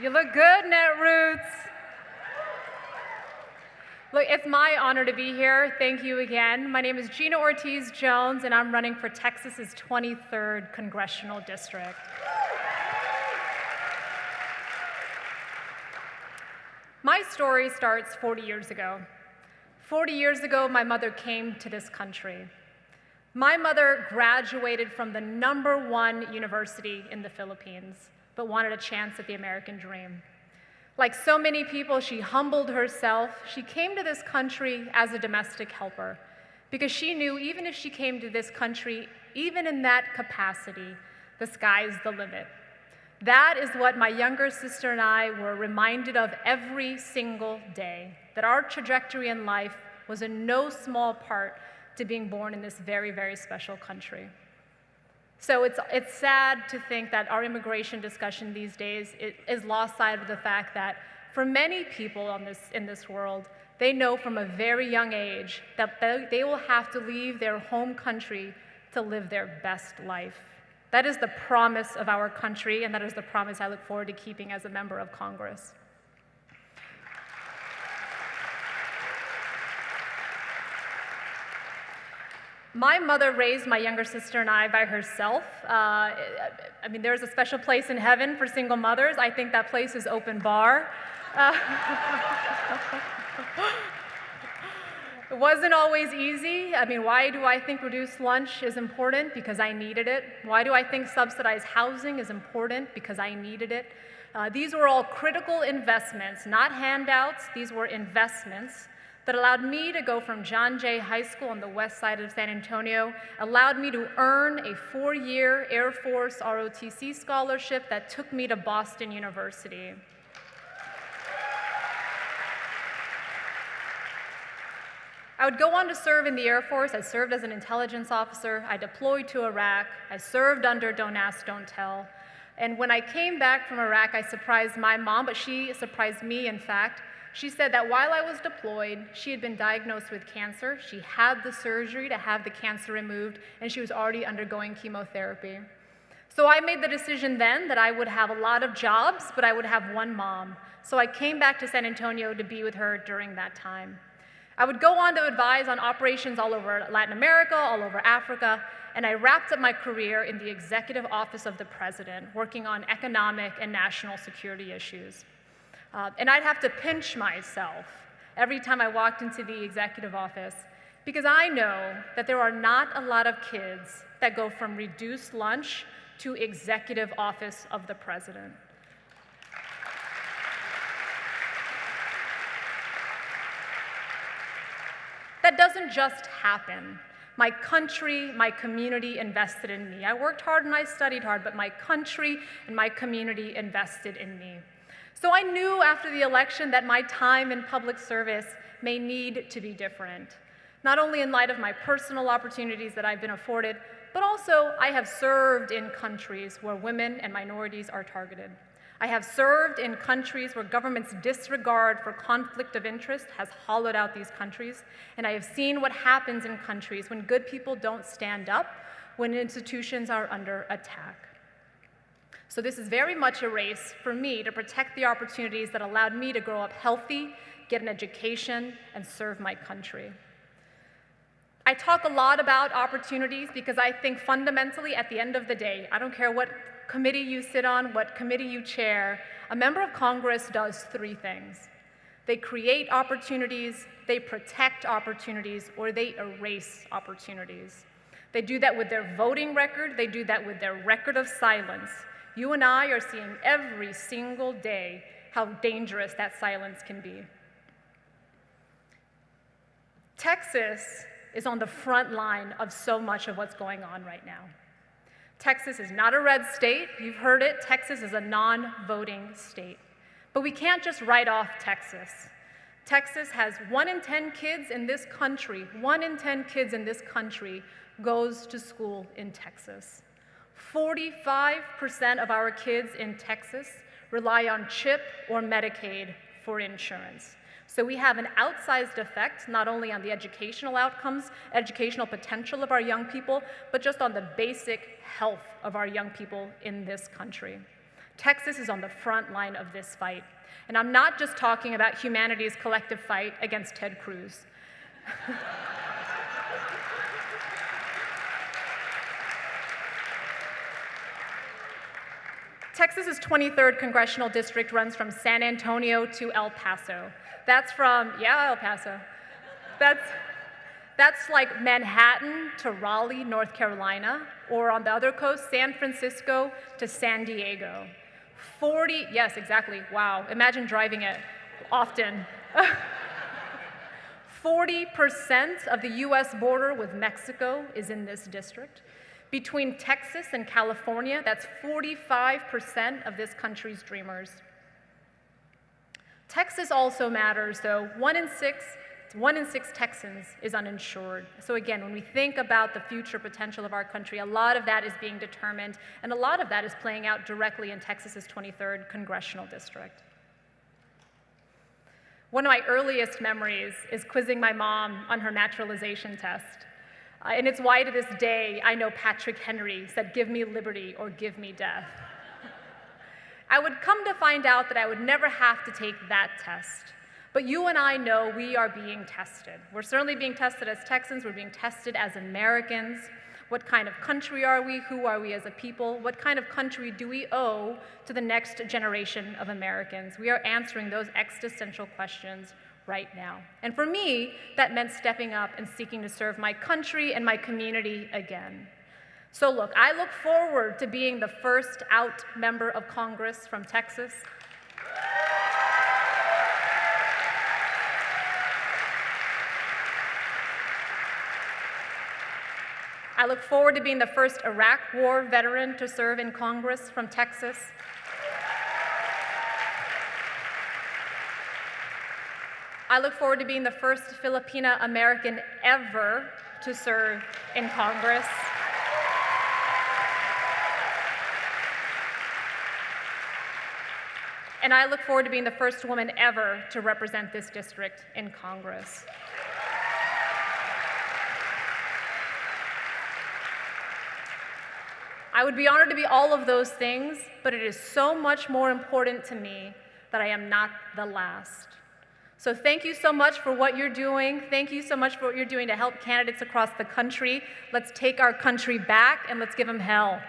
You look good, Netroots. Look, it's my honor to be here. Thank you again. My name is Gina Ortiz Jones, and I'm running for Texas's 23rd Congressional District. My story starts 40 years ago. 40 years ago, my mother came to this country. My mother graduated from the #1 university in the Philippines, but wanted a chance at the American dream. Like so many people, she humbled herself. She came to this country as a domestic helper because she knew even if she came to this country, even in that capacity, the sky's the limit. That is what my younger sister and I were reminded of every single day, that our trajectory in life was in no small part to being born in this very, very special country. So it's sad to think that our immigration discussion these days is lost sight of the fact that for many people in this world, they know from a very young age that they will have to leave their home country to live their best life. That is the promise of our country, and that is the promise I look forward to keeping as a member of Congress. My mother raised my younger sister and I by herself. There's a special place in heaven for single mothers. I think that place is open bar. It wasn't always easy. Why do I think reduced lunch is important? Because I needed it. Why do I think subsidized housing is important? Because I needed it. These were all critical investments, not handouts. These were investments that allowed me to go from John Jay High School on the west side of San Antonio, allowed me to earn a 4-year Air Force ROTC scholarship that took me to Boston University. I would go on to serve in the Air Force. I served as an intelligence officer. I deployed to Iraq. I served under Don't Ask, Don't Tell. And when I came back from Iraq, I surprised my mom, but she surprised me, in fact. She said that while I was deployed, she had been diagnosed with cancer. She had the surgery to have the cancer removed, and she was already undergoing chemotherapy. So I made the decision then that I would have a lot of jobs, but I would have one mom. So I came back to San Antonio to be with her during that time. I would go on to advise on operations all over Latin America, all over Africa, and I wrapped up my career in the Executive Office of the President, working on economic and national security issues. And I'd have to pinch myself every time I walked into the executive office because I know that there are not a lot of kids that go from reduced lunch to executive office of the president. That doesn't just happen. My country, my community invested in me. I worked hard and I studied hard, but my country and my community invested in me. So I knew after the election that my time in public service may need to be different, not only in light of my personal opportunities that I've been afforded, but also I have served in countries where women and minorities are targeted. I have served in countries where government's disregard for conflict of interest has hollowed out these countries, and I have seen what happens in countries when good people don't stand up, when institutions are under attack. So this is very much a race for me to protect the opportunities that allowed me to grow up healthy, get an education, and serve my country. I talk a lot about opportunities because I think fundamentally at the end of the day, I don't care what committee you sit on, what committee you chair, a member of Congress does 3 things. They create opportunities, they protect opportunities, or they erase opportunities. They do that with their voting record, they do that with their record of silence. You and I are seeing every single day how dangerous that silence can be. Texas is on the front line of so much of what's going on right now. Texas is not a red state. You've heard it. Texas is a non-voting state. But we can't just write off Texas. Texas has 1 in 10 kids in this country, 1 in 10 kids in this country goes to school in Texas. 45% of our kids in Texas rely on CHIP or Medicaid for insurance. So we have an outsized effect, not only on the educational outcomes, educational potential of our young people, but just on the basic health of our young people in this country. Texas is on the front line of this fight. And I'm not just talking about humanity's collective fight against Ted Cruz. Texas's 23rd congressional district runs from San Antonio to El Paso. That's from, yeah, El Paso. That's like Manhattan to Raleigh, North Carolina, or on the other coast, San Francisco to San Diego. 40, yes, exactly, wow, imagine driving it often. 40% of the US border with Mexico is in this district. Between Texas and California, that's 45% of this country's dreamers. Texas also matters, though. One in six Texans is uninsured. So again, when we think about the future potential of our country, a lot of that is being determined, and a lot of that is playing out directly in Texas's 23rd congressional district. One of my earliest memories is quizzing my mom on her naturalization test. And it's why to this day I know Patrick Henry said, "Give me liberty or give me death." I would come to find out that I would never have to take that test. But you and I know we are being tested. We're certainly being tested as Texans, we're being tested as Americans. What kind of country are we? Who are we as a people? What kind of country do we owe to the next generation of Americans? We are answering those existential questions right now. And for me, that meant stepping up and seeking to serve my country and my community again. So look, I look forward to being the first out member of Congress from Texas. I look forward to being the first Iraq War veteran to serve in Congress from Texas. I look forward to being the first Filipina American ever to serve in Congress. And I look forward to being the first woman ever to represent this district in Congress. I would be honored to be all of those things, but it is so much more important to me that I am not the last. So thank you so much for what you're doing. Thank you so much for what you're doing to help candidates across the country. Let's take our country back and let's give them hell.